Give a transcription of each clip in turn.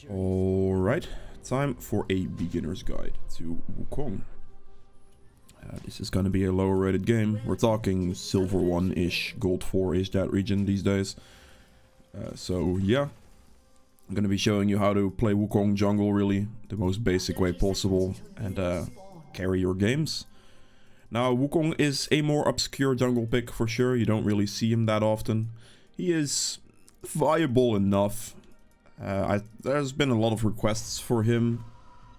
Alright, time for a beginner's guide to Wukong. This is gonna be a lower rated game. We're talking silver 1-ish, gold 4-ish, that region these days. So yeah, I'm gonna be showing you how to play Wukong jungle really, the most basic way possible, and carry your games. Now, Wukong is a more obscure jungle pick for sure. You don't really see him that often. He is viable enough. There's been a lot of requests for him,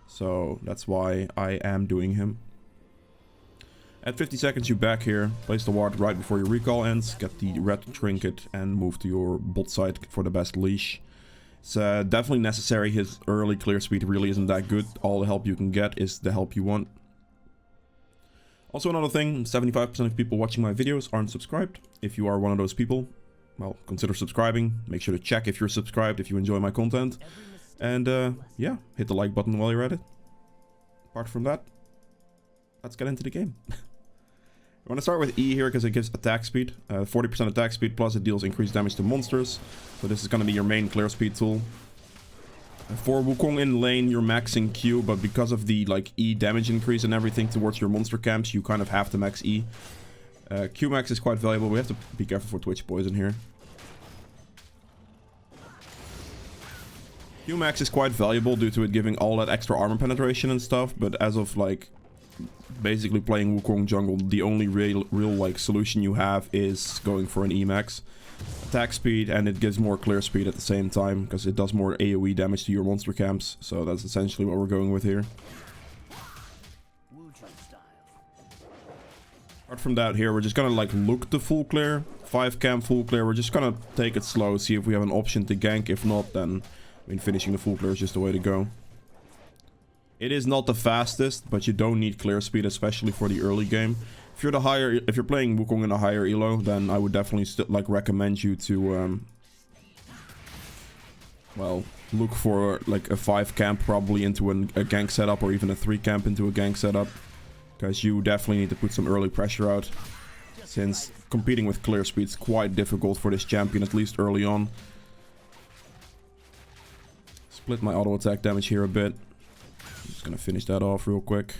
so that's why I am doing him. At 50 seconds you back here, place the ward right before your recall ends, get the red trinket and move to your bot side for the best leash. It's definitely necessary. His early clear speed really isn't that good. All the help you can get is the help you want. Also another thing, 75% of people watching my videos aren't subscribed. If you are one of those people, well, consider subscribing. Make sure to check if you're subscribed if you enjoy my content. And yeah, hit the like button while you're at it. Apart from that, let's get into the game. I want to start with E here because it gives attack speed. 40% attack speed plus it deals increased damage to monsters. So this is going to be your main clear speed tool. For Wukong in lane, you're maxing Q, but because of the like E damage increase and everything towards your monster camps, you kind of have to max E. Q max is quite valuable. We have to be careful for Twitch poison here. Q max is quite valuable due to it giving all that extra armor penetration and stuff, but as of like basically playing Wukong jungle, the only real like solution you have is going for an E max. Attack speed, and it gives more clear speed at the same time because it does more AoE damage to your monster camps, so that's essentially what we're going with here. Apart from that here, we're just gonna like look to full clear, 5 camp full clear. We're just gonna take it slow, see if we have an option to gank. If not, then I mean finishing the full clear is just the way to go. It is not the fastest, but you don't need clear speed, especially for the early game. If you're playing Wukong in a higher elo, then I would definitely like recommend you to well, look for like a 5 camp probably into a gank setup, or even a 3 camp into a gank setup, because you definitely need to put some early pressure out, since competing with clear speed is quite difficult for this champion, at least early on. Split my auto attack damage here a bit. I'm just gonna finish that off real quick.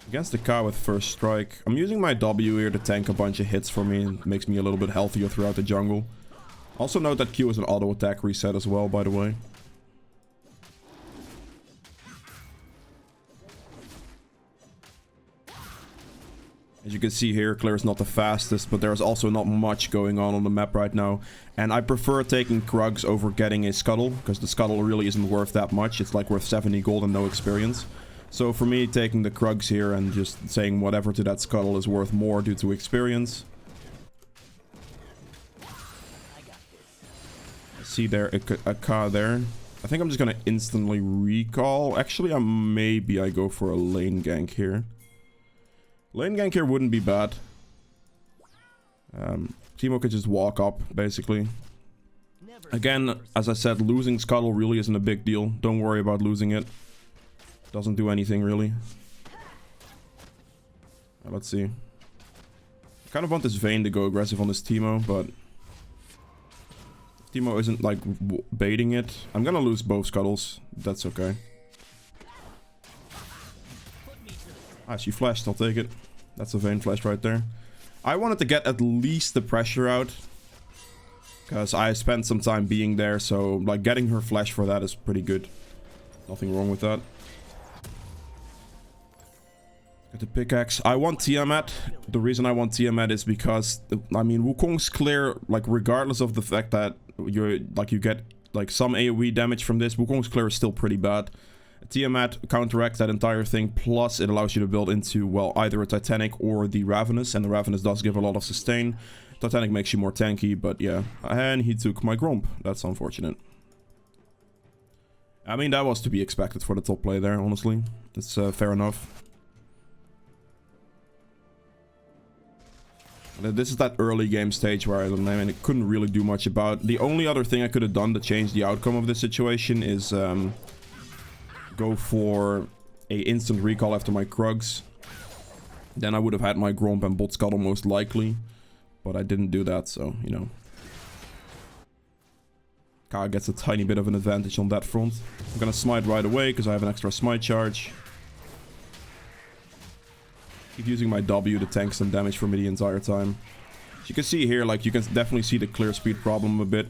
Against the Ka with first strike, I'm using my W here to tank a bunch of hits for me. It makes me a little bit healthier throughout the jungle. Also note that Q is an auto attack reset as well, by the way. As you can see here, clear is not the fastest, but there's also not much going on the map right now. And I prefer taking Krugs over getting a Scuttle, because the Scuttle really isn't worth that much. It's like worth 70 gold and no experience. So for me, taking the Krugs here and just saying whatever to that Scuttle is worth more due to experience. I see there a Ka there. I think I'm just gonna instantly recall. Actually, maybe I go for a lane gank here. Lane gank here wouldn't be bad. Teemo could just walk up, basically. Again, as I said, losing Scuttle really isn't a big deal. Don't worry about losing it. Doesn't do anything, really. Let's see. I kind of want this Vayne to go aggressive on this Teemo, but Teemo isn't, like, baiting it. I'm gonna lose both Scuttles. That's okay. Ah, she flashed. I'll take it. That's a Vayne flash right there. I wanted to get at least the pressure out, because I spent some time being there, so, like, getting her flash for that is pretty good. Nothing wrong with that. Get the pickaxe. I want Tiamat. The reason I want Tiamat is because, I mean, Wukong's clear, like, regardless of the fact that you get, like, some AoE damage from this, Wukong's clear is still pretty bad. Tiamat counteracts that entire thing, plus it allows you to build into, well, either a Titanic or the Ravenous, and the Ravenous does give a lot of sustain. Titanic makes you more tanky, but yeah. And he took my Gromp. That's unfortunate. I mean, that was to be expected for the top play there, honestly. It's fair enough. This is that early game stage where I mean, I couldn't really do much about. The only other thing I could have done to change the outcome of this situation is go for a instant recall after my Krugs. Then I would have had my Gromp and bot Scuttle most likely. But I didn't do that, so, you know. Ka gets a tiny bit of an advantage on that front. I'm gonna smite right away because I have an extra smite charge. Keep using my W to tank some damage for me the entire time. As you can see here, like, you can definitely see the clear speed problem a bit.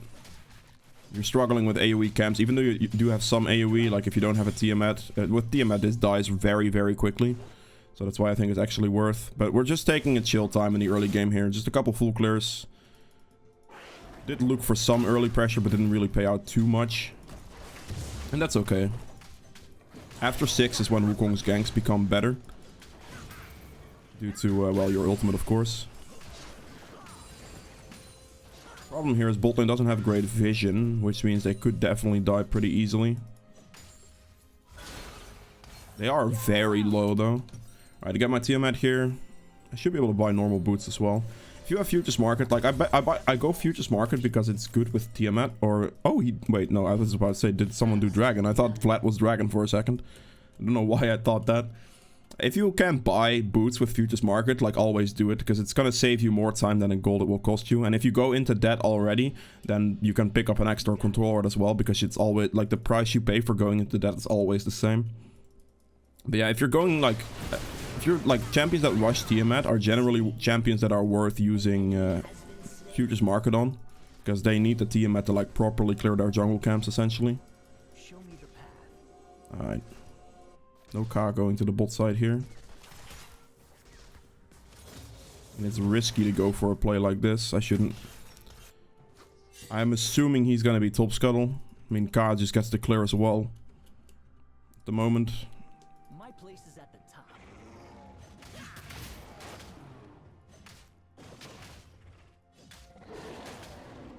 You're struggling with AoE camps, even though you do have some AoE, like if you don't have a Tiamat. With Tiamat, this dies very, very quickly. So that's why I think it's actually worth. But we're just taking a chill time in the early game here. Just a couple full clears. Did look for some early pressure, but didn't really pay out too much. And that's okay. After 6 is when Wukong's ganks become better. Due to, well, your ultimate, of course. Problem here is bot lane doesn't have great vision, which means they could definitely die pretty easily. They are very low, though. Alright, I got my Tiamat here. I should be able to buy normal boots as well. If you have Futures Market, like, I go Futures Market because it's good with Tiamat, or... Oh, wait, no, I was about to say, did someone do Dragon? I thought Vlad was Dragon for a second. I don't know why I thought that. If you can buy boots with Futures Market, like, always do it, because it's gonna save you more time than in gold it will cost you. And if you go into debt already, then you can pick up an extra controller as well, because it's always, like, the price you pay for going into debt is always the same. But yeah, if you're going, like... If you're, like, champions that rush Tiamat are generally champions that are worth using Futures Market on. Because they need the Tiamat to, like, properly clear their jungle camps, essentially. Alright. No Ka going to the bot side here. And it's risky to go for a play like this. I shouldn't. I'm assuming he's gonna be top scuttle. I mean, Ka just gets the clear as well. At the moment. My place is at the top.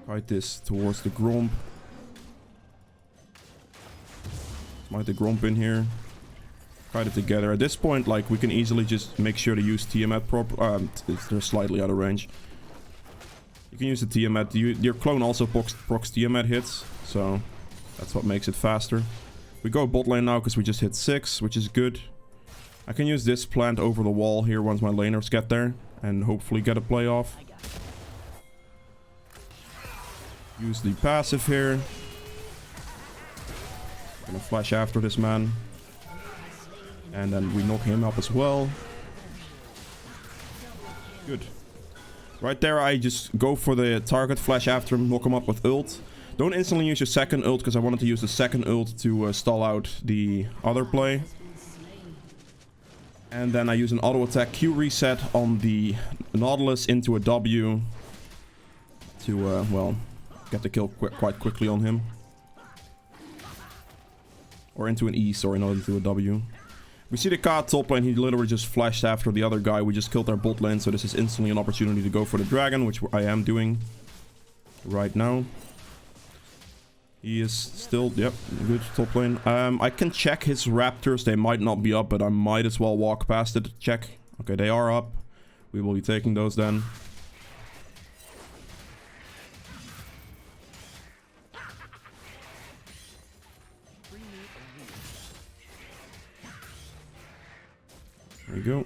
Fight this towards the Gromp. Smite the Gromp in here. Fight it together. At this point, like, we can easily just make sure to use Tiamat proper. They're slightly out of range. You can use the Tiamat. Your clone also procs Tiamat hits, so that's what makes it faster. We go bot lane now because we just hit 6, which is good. I can use this plant over the wall here once my laners get there, and hopefully get a play off. Use the passive here. Gonna flash after this man. And then we knock him up as well. Good. Right there, I just go for the target, flash after him, knock him up with ult. Don't instantly use your second ult, because I wanted to use the second ult to stall out the other play. And then I use an auto attack Q reset on the Nautilus into a W. To, well, get the kill quite quickly on him. Or into an E, sorry, not into a W. We see the Ka top lane, he literally just flashed after the other guy. We just killed their bot lane, so this is instantly an opportunity to go for the dragon, which I am doing right now. He is still, yep, good top lane. I can check his raptors, they might not be up, but I might as well walk past it to check. Okay, they are up. We will be taking those then. There we go.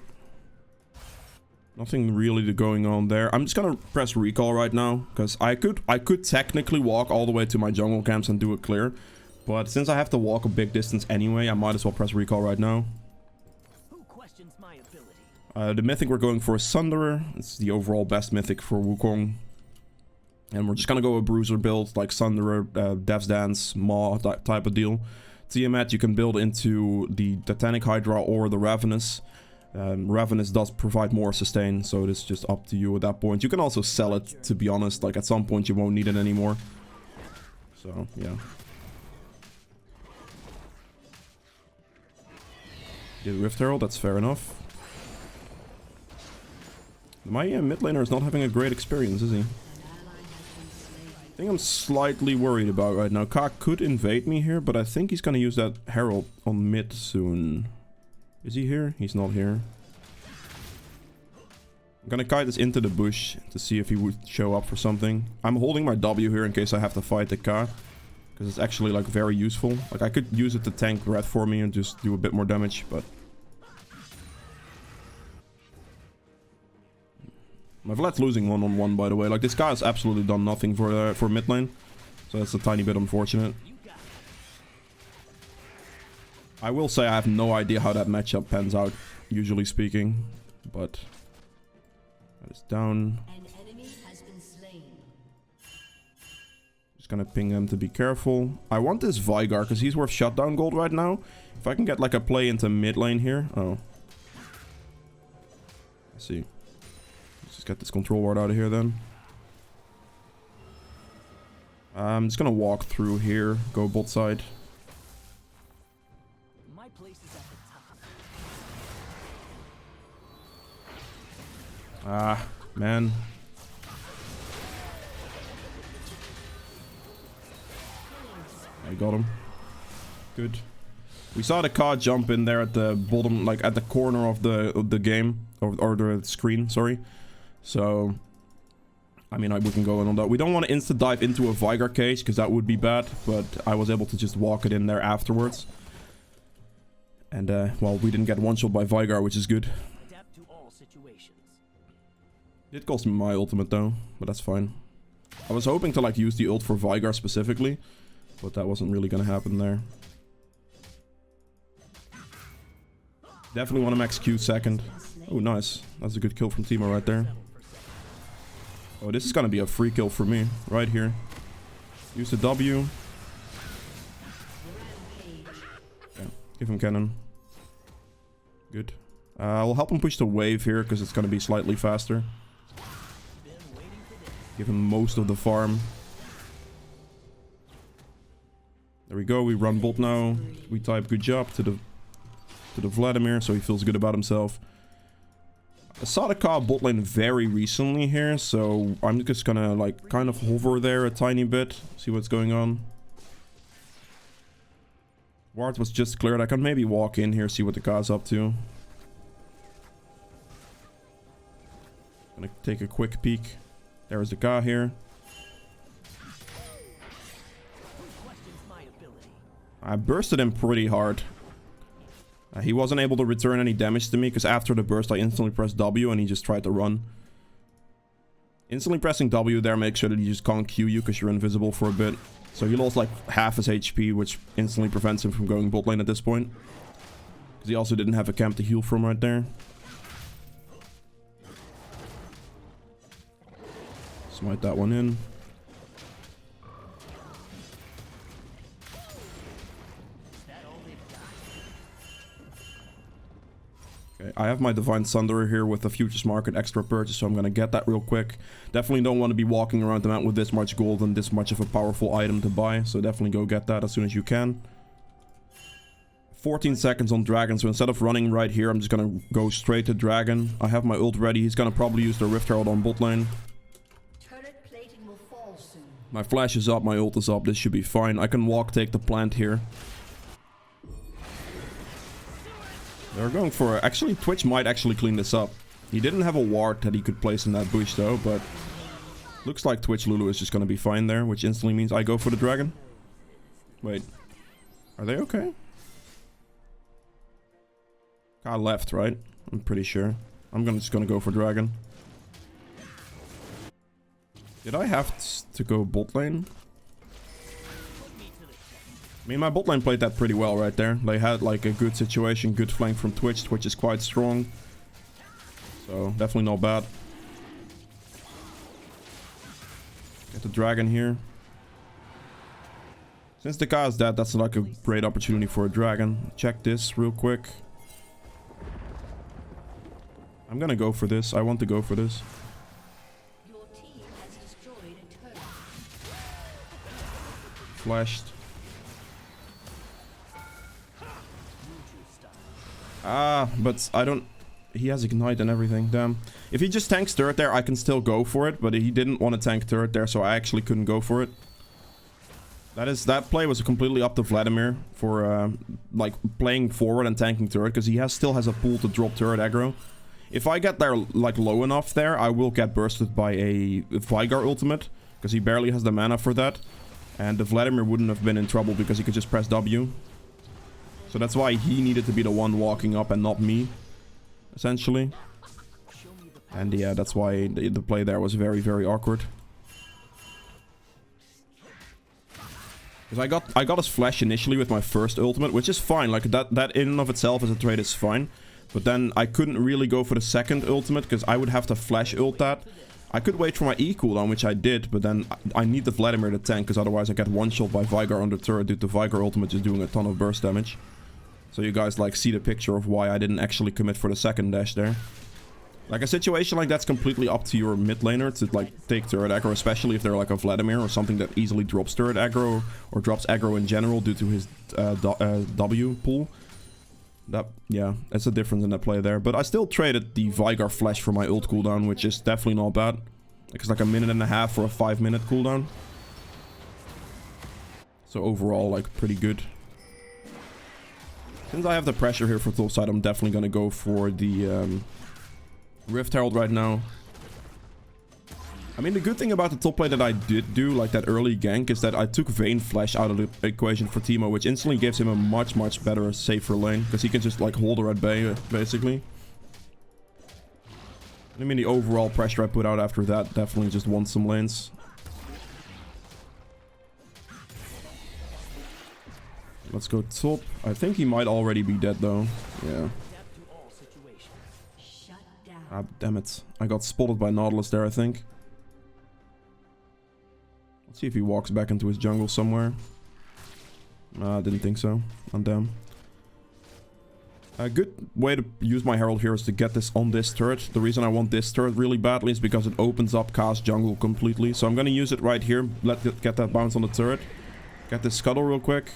Nothing really going on there. I'm just gonna press recall right now, because I could technically walk all the way to my jungle camps and do it clear, but since I have to walk a big distance anyway, I might as well press recall right now. Who questions my ability? The mythic we're going for is Sunderer. It's the overall best mythic for Wukong, and we're just gonna go a bruiser build like Sunderer, Dev's Dance, Maw type of deal. Tiamat you can build into the Titanic Hydra or the Ravenous. Ravenous does provide more sustain, so it's just up to you at that point. You can also sell it, to be honest, like at some point you won't need it anymore. So, yeah. Did Rift Herald, that's fair enough. My mid laner is not having a great experience, is he? I think I'm slightly worried about right now. Ka could invade me here, but I think he's gonna use that Herald on mid soon. Is he here? He's not here. I'm gonna kite this into the bush to see if he would show up for something. I'm holding my W here in case I have to fight the Ka, because it's actually like very useful. Like I could use it to tank red for me and just do a bit more damage, but my Vlad's losing 1-on-1 by the way. Like this guy has absolutely done nothing for mid lane. So that's a tiny bit unfortunate. I will say I have no idea how that matchup pans out, usually speaking. But that is down. An enemy has been slain. Just gonna ping them to be careful. I want this Vygar because he's worth shutdown gold right now. If I can get like a play into mid lane here. Oh. Let's see. Let's just get this control ward out of here then. I'm just gonna walk through here, go bot side. My place is at the top. Ah, man. I got him. Good. We saw the card jump in there at the bottom, like at the corner of the game, or the screen, sorry. So, I mean, we can go in on that. We don't want to insta dive into a Vygar cage, because that would be bad, but I was able to just walk it in there afterwards. And, well, we didn't get one-shot by Vygar, which is good. Adapt to all situations. It cost me my ultimate though, but that's fine. I was hoping to like use the ult for Vygar specifically, but that wasn't really gonna happen there. Definitely want to max Q second. Oh, nice. That's a good kill from Timo right there. Oh, this is gonna be a free kill for me, right here. Use the W. Yeah, give him cannon. Good. I'll help him push the wave here, because it's gonna be slightly faster. Give him most of the farm. There we go, we run bot now. We type good job to the Vladimir, so he feels good about himself. I saw the car bot lane very recently here, so I'm just gonna like kind of hover there a tiny bit, see what's going on. Ward was just cleared. I can maybe walk in here, see what the car's up to. Gonna take a quick peek. There's the car here. I bursted him pretty hard. He wasn't able to return any damage to me because after the burst I instantly pressed W and he just tried to run. Instantly pressing W there makes sure that he just can't Q you because you're invisible for a bit. So he lost like half his HP, which instantly prevents him from going bot lane at this point. Because he also didn't have a camp to heal from right there. Smite that one in. Okay, I have my Divine Thunderer here with the Futures Market extra purchase, so I'm gonna get that real quick. Definitely don't want to be walking around the map with this much gold and this much of a powerful item to buy, so definitely go get that as soon as you can. 14 seconds on Dragon, so instead of running right here, I'm just gonna go straight to Dragon. I have my ult ready. He's gonna probably use the Rift Herald on bot lane. Turret plating will fall soon. My flash is up, my ult is up. This should be fine. I can walk, take the plant here. They're going for... Actually, Twitch might actually clean this up. He didn't have a ward that he could place in that bush though, but... Looks like Twitch Lulu is just gonna be fine there, which instantly means I go for the dragon. Wait. Are they okay? I left, right? I'm pretty sure. I'm just gonna go for dragon. Did I have to go bot lane? I mean, my bot lane played that pretty well right there. They had like a good situation, good flank from Twitch. Twitch is quite strong. So, definitely not bad. Get the dragon here. Since the guy is dead, that's like a great opportunity for a dragon. Check this real quick. I'm gonna go for this. I want to go for this. Your team has destroyed a turret. Flashed. Ah, but I don't... He has ignite and everything, damn. If he just tanks turret there, I can still go for it, but he didn't want to tank turret there, so I actually couldn't go for it. That play was completely up to Vladimir for, like, playing forward and tanking turret, because he still has a pool to drop turret aggro. If I get there, like, low enough there, I will get bursted by a Vygar ultimate, because he barely has the mana for that. And the Vladimir wouldn't have been in trouble, because he could just press W. So that's why he needed to be the one walking up and not me, essentially. And yeah, that's why the play there was very, very awkward. Because I got his flash initially with my first ultimate, which is fine. Like, that in and of itself as a trade is fine. But then I couldn't really go for the second ultimate, because I would have to flash ult that. I could wait for my E cooldown, which I did, but then I need the Vladimir to tank, because otherwise I get one-shot by Vigar on the turret due to Vigar ultimate just doing a ton of burst damage. So you guys, like, see the picture of why I didn't actually commit for the second dash there. Like, a situation like that's completely up to your mid laner to, like, take turret aggro, especially if they're, like, a Vladimir or something that easily drops turret aggro or drops aggro in general due to his W pool. Yeah, that's a difference in that play there. But I still traded the Vigar flash for my ult cooldown, which is definitely not bad. Like, it's like a minute and a half for a 5-minute cooldown. So overall, like, pretty good. Since I have the pressure here for top side, I'm definitely gonna go for the Rift Herald right now. I mean, the good thing about the top play that I did do, like that early gank, is that I took Vayne Flash out of the equation for Teemo, which instantly gives him a much, much better, safer lane. Because he can just, like, hold her at bay, basically. I mean, the overall pressure I put out after that definitely just won some lanes. Let's go top. I think he might already be dead, though. Yeah. Ah, damn it. I got spotted by Nautilus there, I think. Let's see if he walks back into his jungle somewhere. I didn't think so. I'm down. A good way to use my Herald here is to get this on this turret. The reason I want this turret really badly is because it opens up Cast jungle completely. So I'm going to use it right here. Get that bounce on the turret. Get this scuttle real quick.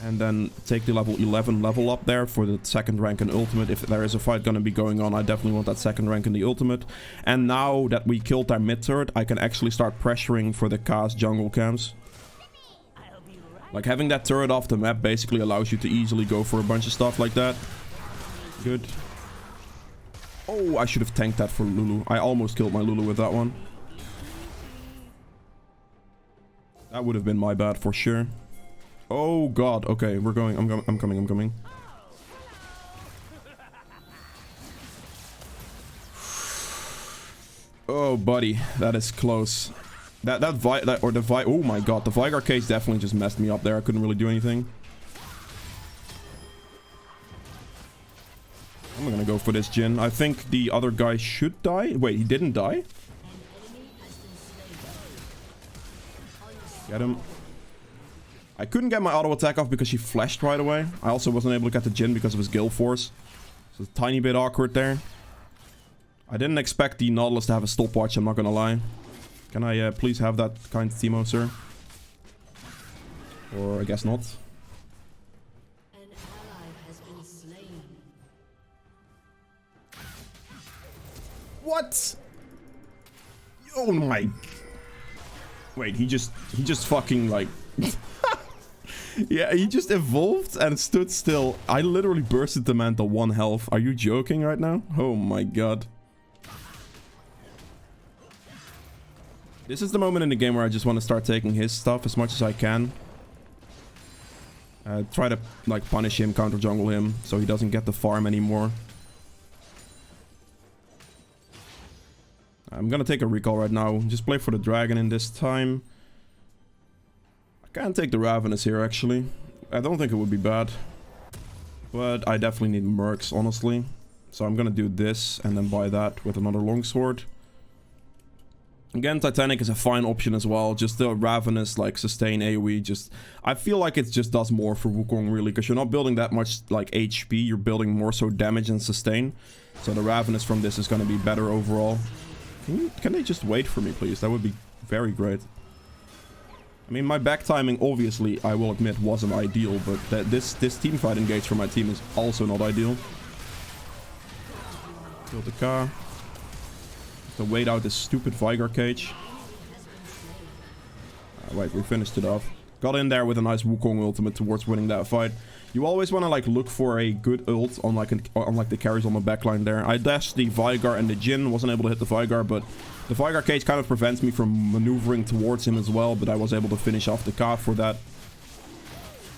And then take the level 11 level up there for the second rank in ultimate. If there is a fight gonna be going on, I definitely want that second rank in the ultimate. And now that we killed their mid turret, I can actually start pressuring for the Cast jungle camps. Like, having that turret off the map basically allows you to easily go for a bunch of stuff like that. Good. Oh, I should have tanked that for Lulu. I almost killed my Lulu with that one. That would have been my bad for sure. Oh god, okay, we're going. I'm coming. Oh buddy, that is close. Oh my god, the Vigar case definitely just messed me up there. I couldn't really do anything. I'm gonna go for this Jhin. I think the other guy should die. Wait, he didn't die? Get him. I couldn't get my auto attack off because she flashed right away. I also wasn't able to get the Jhin because of his Gale Force. So it's a tiny bit awkward there. I didn't expect the Nautilus to have a stopwatch, I'm not gonna lie. Can I please have that kind Teemo, sir? Or I guess not. An ally has been slain. What? Oh my... Wait, he just fucking like... Yeah, he just evolved and stood still. I literally bursted the man to 1 health. Are you joking right now? Oh my god. This is the moment in the game where I just want to start taking his stuff as much as I can. Try to, like, punish him, counter jungle him, so he doesn't get the farm anymore. I'm gonna take a recall right now. Just play for the dragon in this time. I can take the Ravenous here, actually. I don't think it would be bad. But I definitely need mercs, honestly. So I'm gonna do this and then buy that with another longsword. Again, Titanic is a fine option as well. Just the Ravenous, like, sustain AoE. Just, I feel like it just does more for Wukong, really. Because you're not building that much, like, HP. You're building more so damage and sustain. So the Ravenous from this is gonna be better overall. Can they just wait for me, please? That would be very great. I mean, my back timing, obviously, I will admit, wasn't ideal, but this team fight engage for my team is also not ideal. Kill the car. To wait out this stupid Vigar cage. Wait, we finished it off. Got in there with a nice Wukong ultimate towards winning that fight. You always want to, like, look for a good ult on like the carries on the backline there. I dashed the Vigar and the Jhin. Wasn't able to hit the Vigar, but the Vigar cage kind of prevents me from maneuvering towards him as well. But I was able to finish off the Ka for that.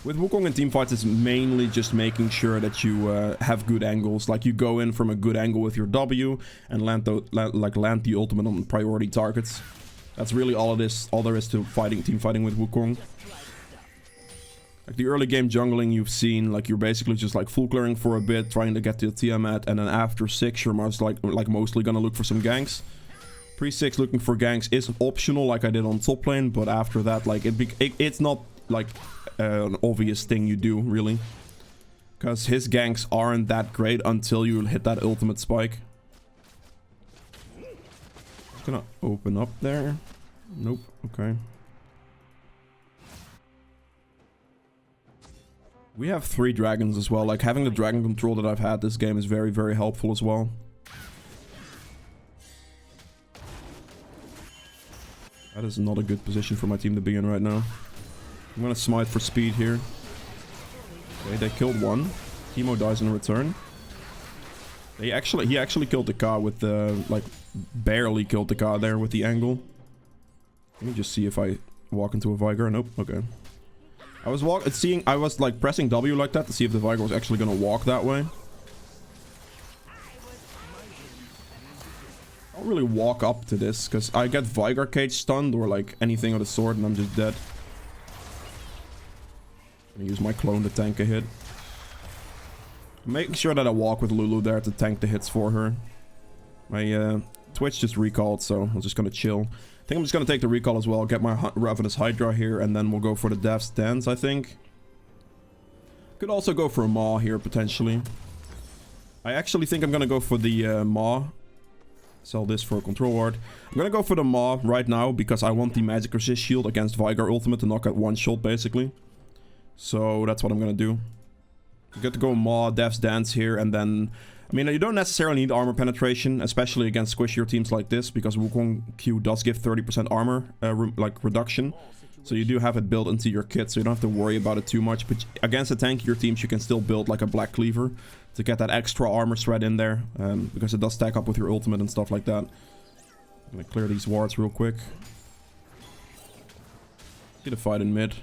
With Wukong in teamfights, it's mainly just making sure that you have good angles. Like, you go in from a good angle with your W and land the ultimate on priority targets. That's really all it is. All there is to team fighting with Wukong. Like the early game jungling you've seen, like you're basically just like full clearing for a bit, trying to get to the Tiamat, and then after 6 you're most like mostly gonna look for some ganks. Pre-6 looking for ganks is optional, like I did on top lane, but after that, like it's not like an obvious thing you do really, because his ganks aren't that great until you hit that ultimate spike. Just gonna open up there. Nope. Okay. We have 3 dragons as well. Like, having the dragon control that I've had this game is very, very helpful as well. That is not a good position for my team to be in right now. I'm gonna smite for speed here. Okay, they killed one. Teemo dies in return. He actually killed the Ka with the, like, barely killed the Ka there with the angle. Let me just see if I walk into a Viger. Nope, okay. I was like pressing W like that to see if the Viger was actually gonna walk that way. I don't really walk up to this because I get Viger cage stunned or like anything of the sort and I'm just dead. I'm gonna use my clone to tank a hit. Making sure that I walk with Lulu there to tank the hits for her. My Twitch just recalled, so I'm just gonna chill. I think I'm just gonna take the recall as well, get my Ravenous Hydra here, and then we'll go for the Death's Dance, I think. Could also go for a Maw here, potentially. I actually think I'm gonna go for the Maw. Sell this for a control ward. I'm gonna go for the Maw right now, because I want the Magic Resist Shield against Viger ultimate to knock out one shot, basically. So that's what I'm gonna do. You get to go Maw, Death's Dance here, and then... I mean, you don't necessarily need armor penetration, especially against squishier teams like this, because Wukong Q does give 30% armor, reduction. So you do have it built into your kit, so you don't have to worry about it too much. But against the tankier teams, you can still build like a Black Cleaver to get that extra armor shred in there, because it does stack up with your ultimate and stuff like that. I'm gonna clear these wards real quick. See the fight in mid.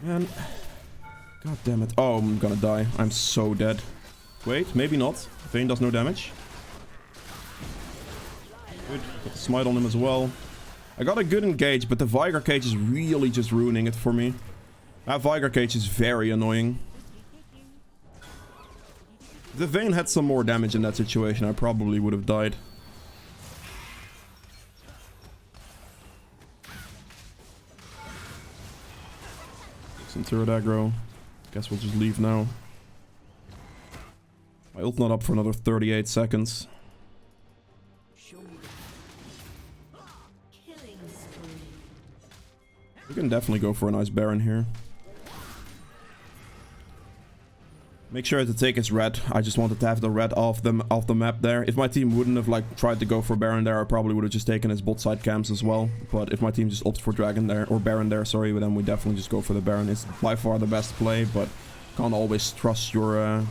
Man, god damn it. Oh, I'm gonna die. I'm so dead. Wait, maybe not. Vayne does no damage. Good. Got the smite on him as well. I got a good engage, but the Viger cage is really just ruining it for me. That Viger cage is very annoying. If the Vayne had some more damage in that situation, I probably would have died. Some turret aggro. Guess we'll just leave now. My ult not up for another 38 seconds. We can definitely go for a nice Baron here. Make sure to take his red. I just wanted to have the red off the map there. If my team wouldn't have like tried to go for Baron there, I probably would have just taken his bot side camps as well. But if my team just opts for Dragon there, or Baron there, sorry, then we definitely just go for the Baron. It's by far the best play, but can't always trust your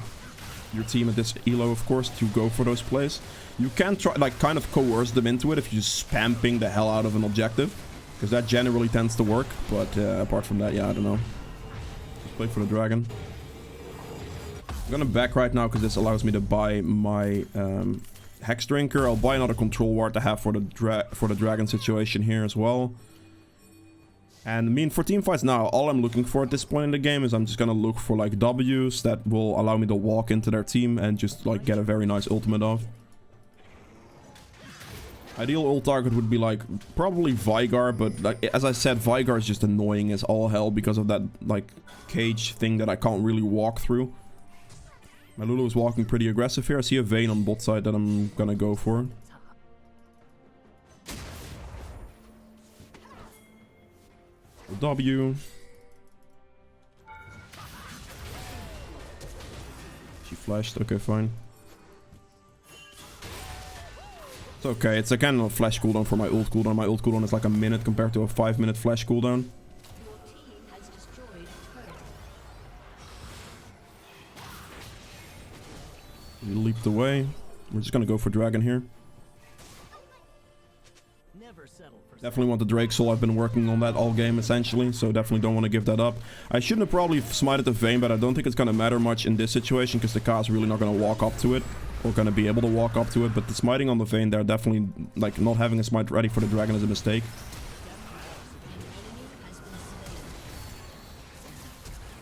team at this elo, of course, to go for those plays. You can try, like, kind of coerce them into it if you just spam ping the hell out of an objective, because that generally tends to work. But apart from that, yeah, I don't know. Just play for the Dragon. I'm gonna back right now because this allows me to buy my Hex Drinker. I'll buy another control ward to have for the Dragon situation here as well. And I mean, for teamfights now, all I'm looking for at this point in the game is I'm just gonna look for like W's that will allow me to walk into their team and just like get a very nice ultimate off. Ideal ult target would be like probably Vigar, but like as I said, Vigar is just annoying as all hell because of that like cage thing that I can't really walk through. My Lulu is walking pretty aggressive here. I see a Vayne on bot side that I'm gonna go for. W. She flashed. Okay, fine. It's okay. It's again a flash cooldown for my ult cooldown. My ult cooldown is like a minute compared to a 5-minute flash cooldown. We leaped away. We're just gonna go for Dragon here. Never settle for Definitely want the Drake Soul. I've been working on that all game essentially, so definitely don't want to give that up. I shouldn't have probably smited the Vayne, but I don't think it's going to matter much in this situation because the Ka is really not going to walk up to it or going to be able to walk up to it. But the smiting on the Vayne there, definitely, like, not having a smite ready for the dragon is a mistake.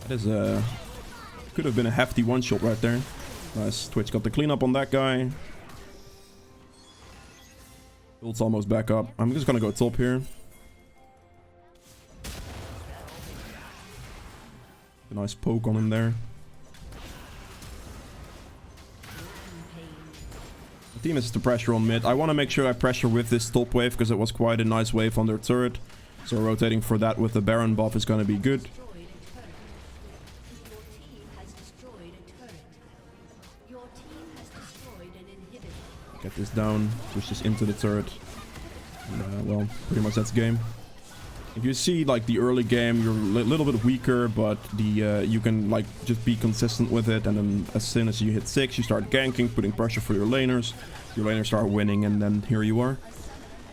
That is could have been a hefty one-shot right there. Nice. Twitch got the cleanup on that guy. Build's almost back up. I'm just gonna go top here. A nice poke on him there. The team is the pressure on mid. I want to make sure I pressure with this top wave because it was quite a nice wave on their turret. So rotating for that with the Baron buff is gonna be good. Get this down, push this into the turret. And, well, pretty much that's game. If you see like the early game, you're a little bit weaker, but the you can like just be consistent with it. And then as soon as you hit 6, you start ganking, putting pressure for your laners. Your laners start winning, and then here you are.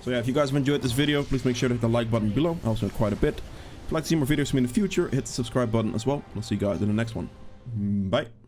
So yeah, if you guys have enjoyed this video, please make sure to hit the like button below. I also quite a bit. If you'd like to see more videos from me in the future, hit the subscribe button as well. I'll see you guys in the next one. Bye.